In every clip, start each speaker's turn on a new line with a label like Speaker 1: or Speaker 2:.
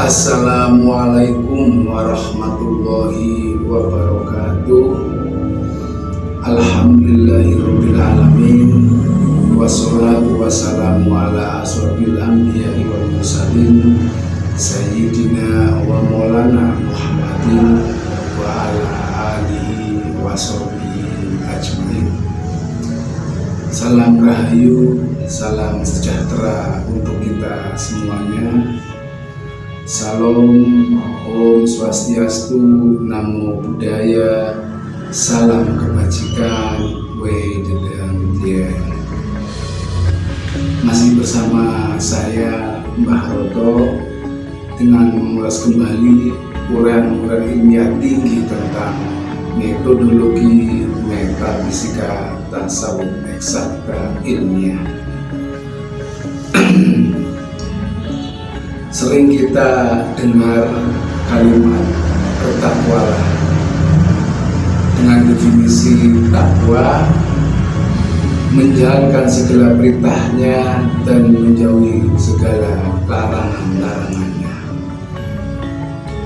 Speaker 1: Assalamualaikum warahmatullahi wabarakatuh. Alhamdulillahirrabbilalamin. Wassalatu wassalamu ala asrofil anbiya'i wal mursalin Sayyidina wa maulana Muhammadin wa ala alihi wa sahbihi ajmain. Salam rahayu, salam sejahtera untuk kita semuanya. Salam, Om Swastiastu, Namo Buddhaya, salam kebajikan, Wedang Widya. Masih bersama saya Mbah Roto dengan mengulas kembali uraian-uraian ilmiah tinggi tentang metodologi metafisika tasawuf eksakta ilmiah. Sering kita dengar kalimat bertakwalah. Dengan definisi takwa, menjalankan segala perintahnya dan menjauhi segala larangan-larangannya.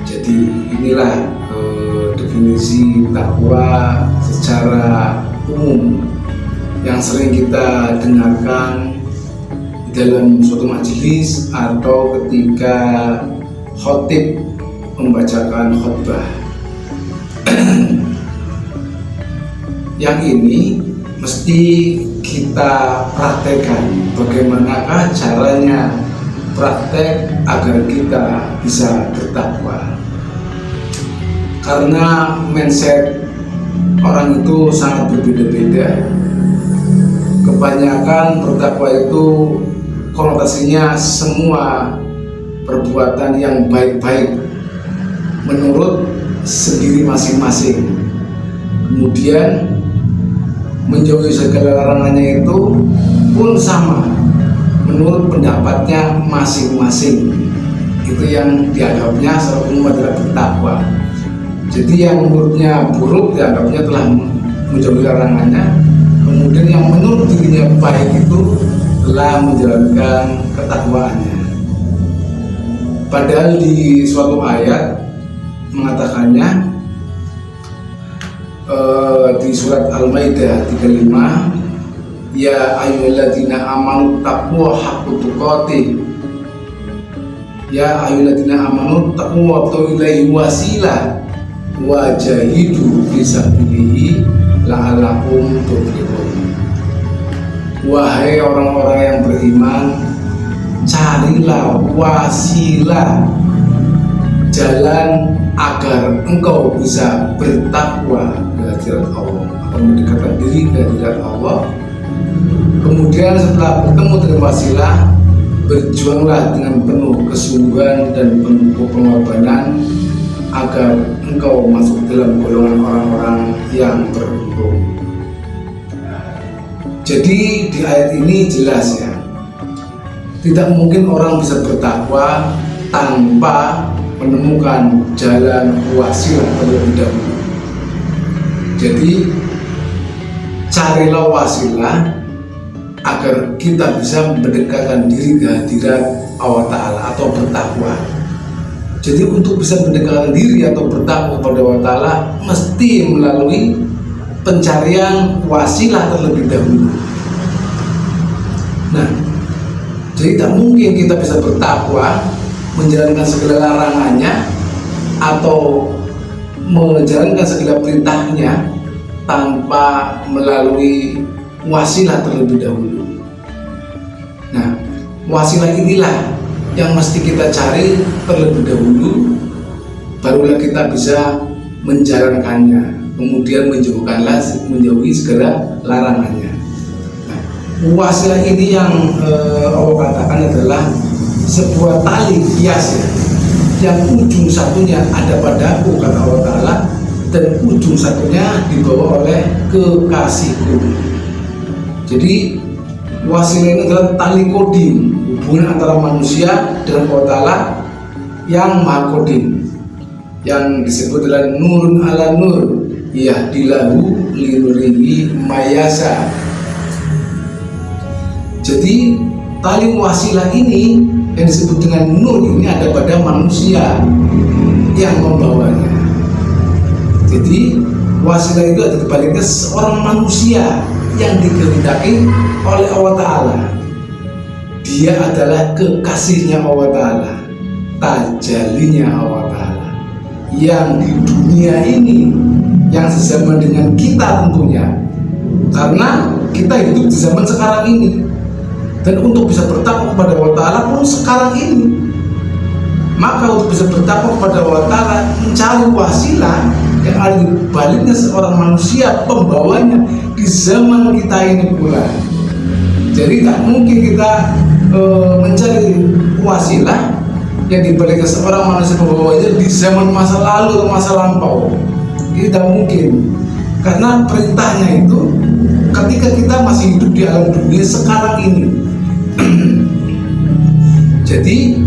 Speaker 1: Jadi inilah definisi takwa secara umum yang sering kita dengarkan dalam suatu majelis atau ketika khotib membacakan khutbah. Yang ini mesti kita praktekkan. Bagaimanakah caranya praktek agar kita bisa bertakwa? Karena mindset orang itu sangat berbeda-beda. Kebanyakan bertakwa itu konotasinya semua perbuatan yang baik-baik menurut sendiri masing-masing. Kemudian menjauhi segala larangannya itu pun sama menurut pendapatnya masing-masing. Itu yang dianggapnya secara umum adalah bertakwa. Jadi yang menurutnya buruk dianggapnya telah menjauhi larangannya. Kemudian yang menurut dirinya baik itu telah menjalankan ketakwaannya. Padahal di suatu ayat mengatakannya di surat Al-Maidah 35, ya ayyuhalladzina amanu taqwa haqqa tuqatih, ya ayyuhalladzina amanu taqwa wabtaghu ilaihi wasilah wa jahidu fi sabilihi la'allakum tuflihun. Wahai orang-orang yang beriman, carilah wasilah, jalan agar engkau bisa bertakwa ke hadirat Allah atau mendekatkan diri ke hadirat Allah. Kemudian setelah bertemu dengan wasilah, berjuanglah dengan penuh kesungguhan dan penuh pengorbanan agar engkau masuk dalam golongan orang-orang yang beruntung. Jadi di ayat ini jelas ya, tidak mungkin orang bisa bertakwa tanpa menemukan jalan wasilah terlebih dahulu. Jadi carilah wasilah agar kita bisa mendekatkan diri ke hadirat Allah Ta'ala atau bertakwa. Jadi untuk bisa mendekatkan diri atau bertakwa kepada Allah Ta'ala mesti melalui pencarian wasilah terlebih dahulu. Nah, jadi tak mungkin kita bisa bertakwa, menjalankan segala larangannya atau menjalankan segala perintahnya tanpa melalui wasilah terlebih dahulu. Nah, wasilah inilah yang mesti kita cari terlebih dahulu, barulah kita bisa menjalankannya, kemudian menjauhi segala larangannya. Nah, wasilah ini yang Allah katakan adalah sebuah tali hias ya, yang ujung satunya ada padaku kata Allah Ta'ala, dan ujung satunya dibawa oleh kekasihku. Jadi wasilah ini adalah tali kodim, hubungan antara manusia dengan Allah Ta'ala yang maha kodim, yang disebut adalah nurun ala nur, yahdilahu linurihi mayasa. Jadi tali wasilah ini yang disebut dengan nur ini ada pada manusia yang membawanya. Jadi wasilah itu ada dibaliknya seorang manusia yang dikehendaki oleh Allah Ta'ala. Dia adalah kekasihnya Allah Ta'ala, tajalinya Allah Ta'ala, yang di dunia ini, yang sezaman dengan kita tentunya, karena kita hidup di zaman sekarang ini. Dan untuk bisa bertakwa kepada Allah Ta'ala pun sekarang ini. Maka untuk bisa bertakwa kepada Allah Ta'ala, mencari wasilah yang ada di baliknya seorang manusia pembawanya di zaman kita ini pula. Jadi tak mungkin kita mencari wasilah yang dibalikkan seorang manusia pembawanya di zaman masa lalu atau masa lampau. Ini tidak mungkin, karena perintahnya itu ketika kita masih hidup di alam dunia sekarang ini. Jadi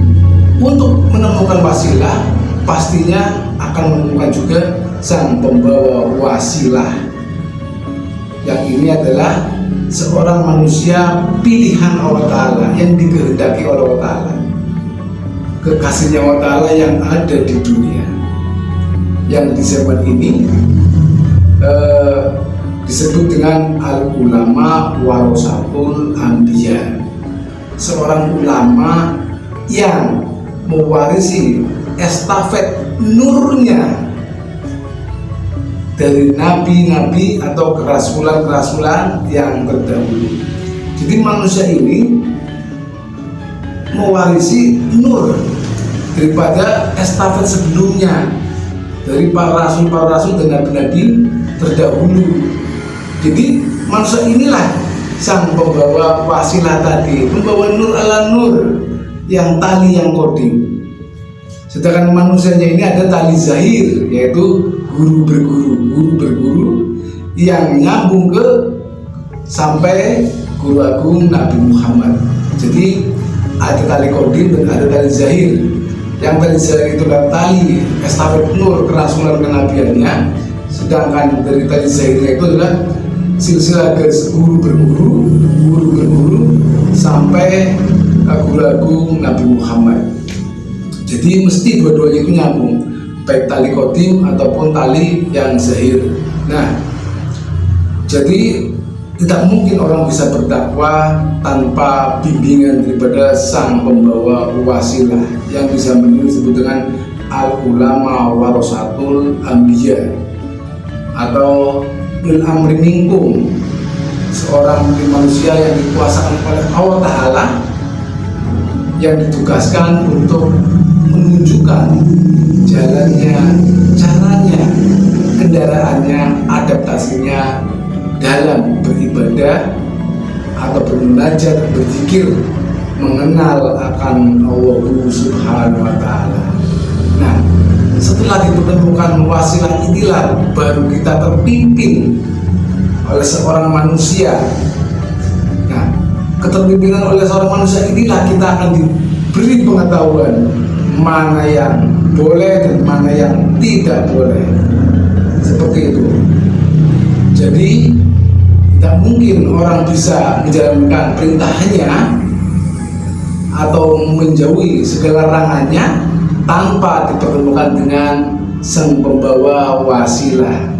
Speaker 1: untuk menemukan wasilah pastinya akan menemukan juga sang pembawa wasilah, yang ini adalah seorang manusia pilihan Allah Ta'ala yang dikehendaki oleh Allah Ta'ala, kekasihnya Allah Ta'ala yang ada di dunia, yang di zaman ini disebut dengan al-ulama warasatul anbiya, seorang ulama yang mewarisi estafet nurnya dari nabi-nabi atau kerasulan-kerasulan yang terdahulu. Jadi manusia ini mewarisi nur daripada estafet sebelumnya, dari para rasul dan nabi-nabi terdahulu. Jadi manusia inilah sang pembawa wasilah tadi, membawa nur ala nur, yang tali yang kodim. Sedangkan manusianya ini ada tali zahir, yaitu guru berguru yang nyambung ke sampai guru agung Nabi Muhammad. Jadi ada tali kodim dan ada tali zahir. Yang tali zahir itu adalah tali estafet nur kerasulan kenabiannya, sedangkan dari tali zahirnya itu adalah silsilah garis guru berguru sampai guru agung Nabi Muhammad. Jadi mesti dua-duanya itu nyambung, baik tali kodim ataupun tali yang zahir. Nah, jadi tidak mungkin orang bisa berdakwah tanpa bimbingan daripada sang pembawa wasilah yang bisa disebut dengan al-ulama warasatul anbiya atau ulil amri minkum, seorang manusia yang dikuasakan oleh Allah Ta'ala, yang ditugaskan untuk menunjukkan jalannya, caranya, kendaraannya, adaptasinya dalam beribadah atau bermunajat, berzikir, mengenal akan Allah Subhanahu wa Ta'ala. Nah, setelah ditemukan wasilah inilah baru kita terpimpin oleh seorang manusia. Nah, keterpimpinan oleh seorang manusia inilah kita akan diberi pengetahuan mana yang boleh dan mana yang tidak boleh, seperti itu. Jadi tidak mungkin orang bisa menjalankan perintahnya atau menjauhi segala larangannya tanpa dipertemukan dengan sang pembawa wasilah.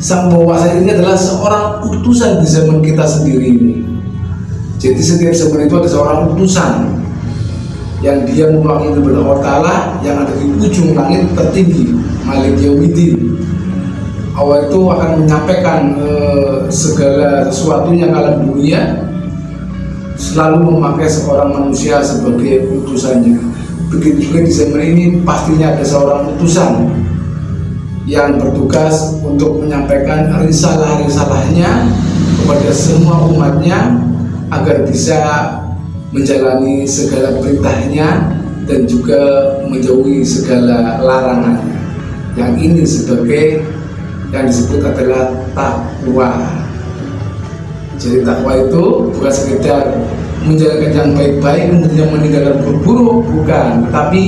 Speaker 1: Sang pembawa wasilah ini adalah seorang utusan di zaman kita sendiri ini. Jadi setiap zaman itu ada seorang utusan yang dia mewakili kepada Allah Ta'ala yang ada di ujung langit tertinggi, Malik Yaumiddin. Allah itu akan menyampaikan segala sesuatunya ke alam dunia, selalu memakai seorang manusia sebagai utusannya. Begitu juga di zaman ini pastinya ada seorang utusan yang bertugas untuk menyampaikan risalah-risalahnya kepada semua umatnya agar bisa menjalani segala perintahnya dan juga menjauhi segala larangannya. Yang ini sebagai yang disebut adalah takwa. Jadi takwa itu bukan sekedar menjalankan yang baik-baik kemudian meninggalkan buruk-buruk, bukan. Tetapi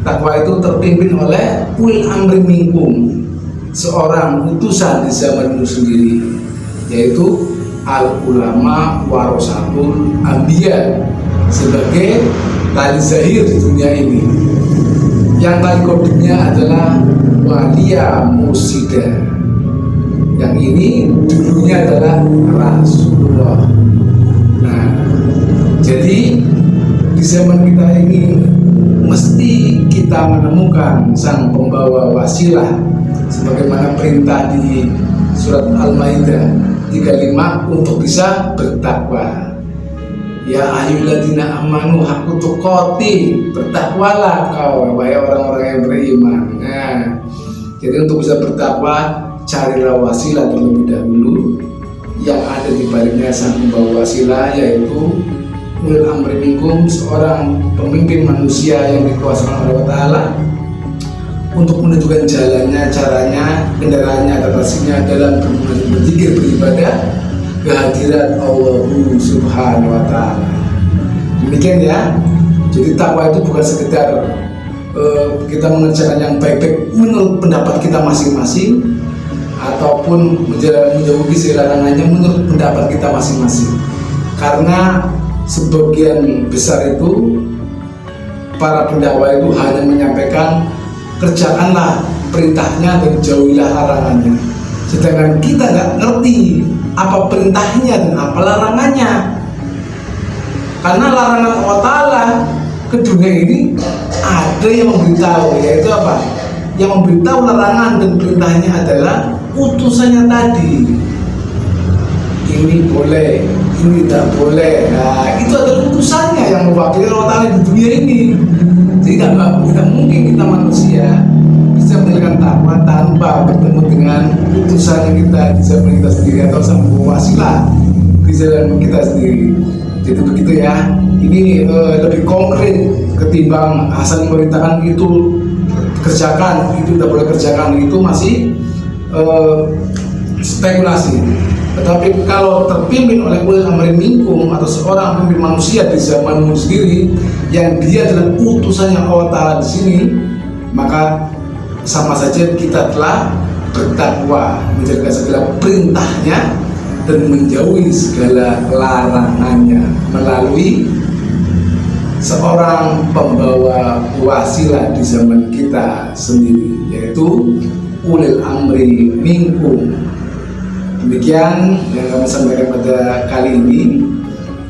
Speaker 1: takwa itu terpimpin oleh ulil amri minkum, seorang utusan di zaman itu sendiri, yaitu al ulama warasatul anbiya, sebagai tali zahir di dunia ini. Yang tali kodimnya adalah walia mursida. Yang ini dulunya adalah Rasulullah. Nah, jadi di zaman kita ini mesti kita menemukan sang pembawa wasilah sebagaimana perintah di surat Al-Maidah 35 untuk bisa bertakwa. Ya ayyuhalladzina amanu haqqa tuqatih, bertakwalah kau wahai orang-orang yang beriman. Nah, jadi untuk bisa bertakwa carilah wasilah terlebih dahulu yang ada di baliknya sang pembawa wasilah, yaitu ulil amri minkum, seorang pemimpin manusia yang dikuasai oleh Allah Ta'ala untuk menentukan jalannya, caranya, kendaraannya, adaptasinya dalam berzikir, beribadah kehadiran Allah Subhanahu wa Ta'ala. Demikian ya. Jadi takwa itu bukan sekedar kita mengerjakan yang baik-baik menurut pendapat kita masing-masing, ataupun menjauhi larangannya menurut pendapat kita masing-masing. Karena sebagian besar itu para pendakwa itu hanya menyampaikan kerjakanlah perintahnya dan jauhilah larangannya, sedangkan kita nggak ngerti apa perintahnya dan apa larangannya. Karena larangan Allah Ta'ala ke dunia ini ada yang memberitahu, yaitu apa? Yang memberitahu larangan dan perintahnya adalah utusannya tadi. Ini boleh, ini tidak boleh. Nah, itu adalah utusannya yang mewakili Allah Ta'ala di dunia ini. Jadi tidak mungkin kita manusia bisa menjalankan takwa tanpa bertemu dengan utusan yang kita di zaman kita sendiri atau sama wasilah di zaman kita sendiri. Jadi begitu ya. Ini lebih konkret ketimbang Hasan memerintahkan itu kerjakan, itu tidak boleh kerjakan, itu masih spekulasi. Tetapi kalau terpimpin oleh ulil amri minkum atau seorang pemimpin manusia di zamanmu sendiri yang dia adalah utusannya Allah Ta'ala di sini, maka sama saja kita telah bertakwa, menjaga segala perintahnya dan menjauhi segala larangannya melalui seorang pembawa wasilah di zaman kita sendiri, yaitu ulil amri minkum. Demikian yang kami sampaikan pada kali ini.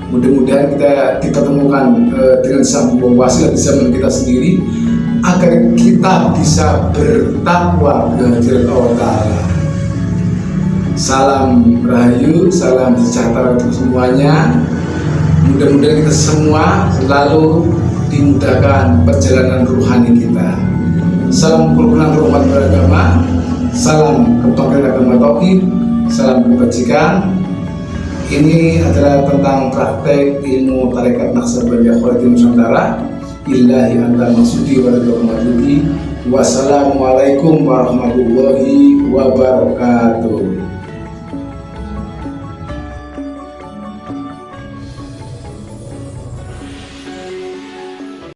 Speaker 1: Mudah-mudahan kita dipertemukan dengan sang pembawa wasilah di zaman kita sendiri agar kita bisa bertakwa kehadirat Allah Ta'ala. Salam rahayu, salam sejahtera untuk semuanya. Mudah-mudahan kita semua selalu dimudahkan perjalanan ruhani kita. Salam kerukunan rahmat beragama, salam kebangkitan agama tauhid, salam kebajikan. Ini adalah tentang praktek ilmu tarekat Naqsabandiyah Khawatirin Nusantara. Illahi anta maksudi wa ridha. Wassalamualaikum warahmatullahi wabarakatuh.